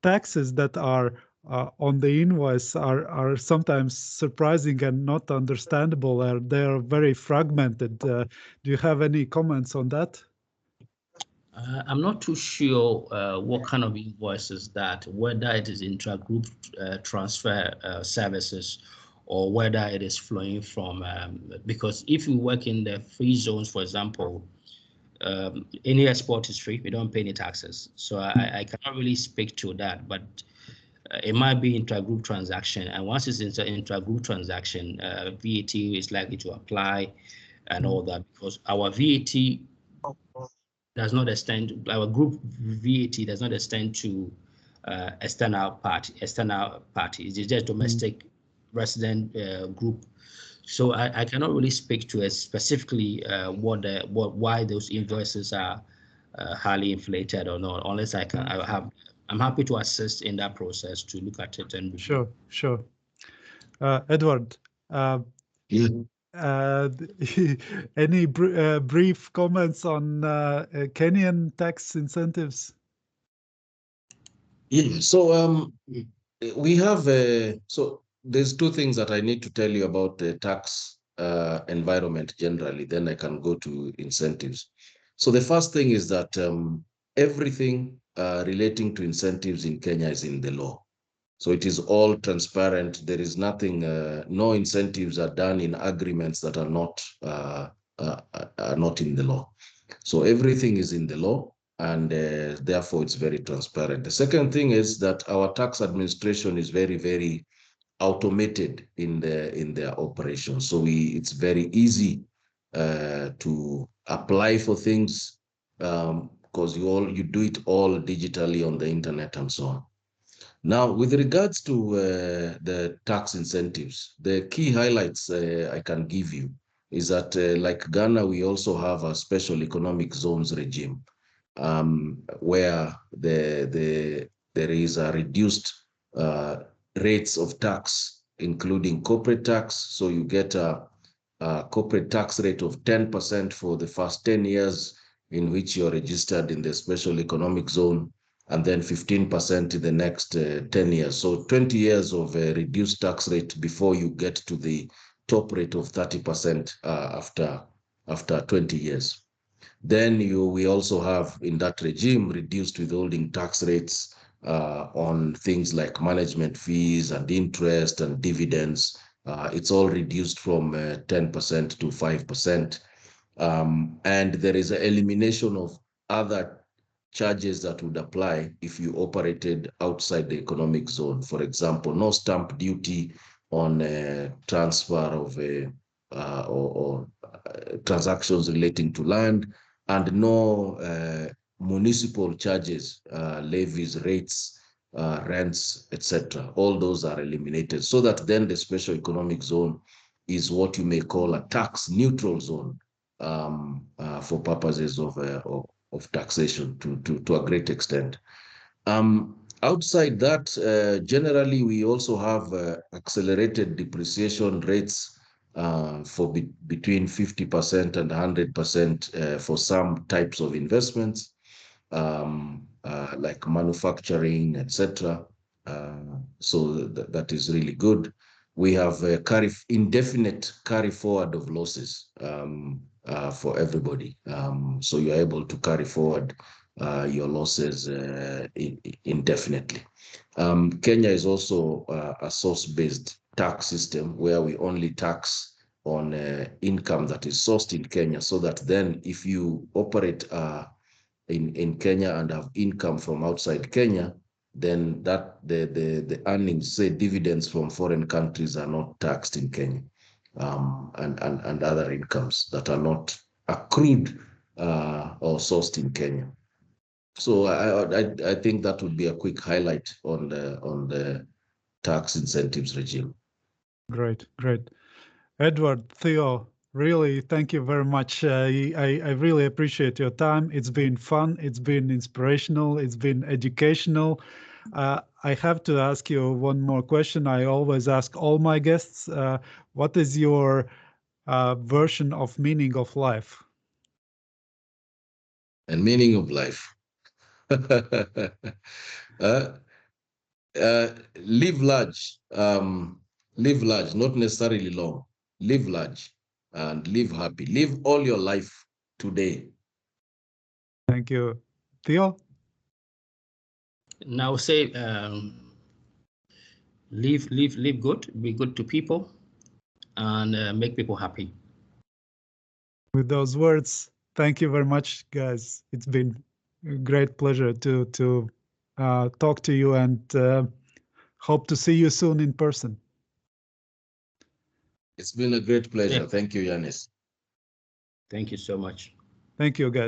taxes that are on the invoice are sometimes surprising and not understandable, or they are very fragmented. Do you have any comments on that? I'm not too sure what kind of invoices that, whether it is intra-group transfer services or whether it is flowing from, because if you work in the free zones, for example, any export is free, we don't pay any taxes. So I cannot really speak to that, but it might be intra-group transaction. And once it's intra-group transaction, VAT is likely to apply and all that, because our VAT does not extend, our group VAT does not extend to external parties. It's just domestic resident group. So I cannot really speak to it specifically why those invoices are highly inflated or not, unless I have I'm happy to assist in that process to look at it and Sure. Edward, any brief comments on Kenyan tax incentives? Yeah, so we have so there's two things that I need to tell you about the tax environment generally, then I can go to incentives. So the first thing is that everything relating to incentives in Kenya is in the law. So it is all transparent. There is nothing, no incentives are done in agreements that are not in the law. So everything is in the law, and therefore it's very transparent. The second thing is that our tax administration is very, very automated in their operations. So it's very easy to apply for things because you do it all digitally on the internet and so on. Now, with regards to the tax incentives, the key highlights I can give you is that like Ghana, we also have a special economic zones regime where there is a reduced rates of tax, including corporate tax. So you get a corporate tax rate of 10% for the first 10 years in which you're registered in the special economic zone, and then 15% in the next 10 years. So 20 years of a reduced tax rate before you get to the top rate of 30% after 20 years. Then we also have in that regime reduced withholding tax rates on things like management fees and interest and dividends. It's all reduced from 10% to 5%. And there is an elimination of other charges that would apply if you operated outside the economic zone. For example, no stamp duty on transfer of or transactions relating to land, and no municipal charges, levies, rates, rents, etc. All those are eliminated, so that then the special economic zone is what you may call a tax neutral zone for purposes of taxation to a great extent. Outside that, generally, we also have accelerated depreciation rates for between 50% and 100% for some types of investments, like manufacturing, etc. So that is really good. We have indefinite carry forward of losses for everybody. So you're able to carry forward your losses indefinitely. Kenya is also a source-based tax system where we only tax on income that is sourced in Kenya, so that then if you operate in Kenya and have income from outside Kenya, then that the earnings, say dividends from foreign countries, are not taxed in Kenya, and other incomes that are not accrued or sourced in Kenya. So I think that would be a quick highlight on the tax incentives regime. Great. Edward, Theo, really, thank you very much. I really appreciate your time. It's been fun. It's been inspirational. It's been educational. I have to ask you one more question. I always ask all my guests, what is your version of meaning of life? And meaning of life. Live large, not necessarily long. Live large and live happy. Live all your life today. Thank you. Theo? Now say, live good, be good to people, and make people happy. With those words, thank you very much, guys. It's been a great pleasure to talk to you, and hope to see you soon in person. It's been a great pleasure. Yeah. Thank you, Yanis. Thank you so much. Thank you, guys.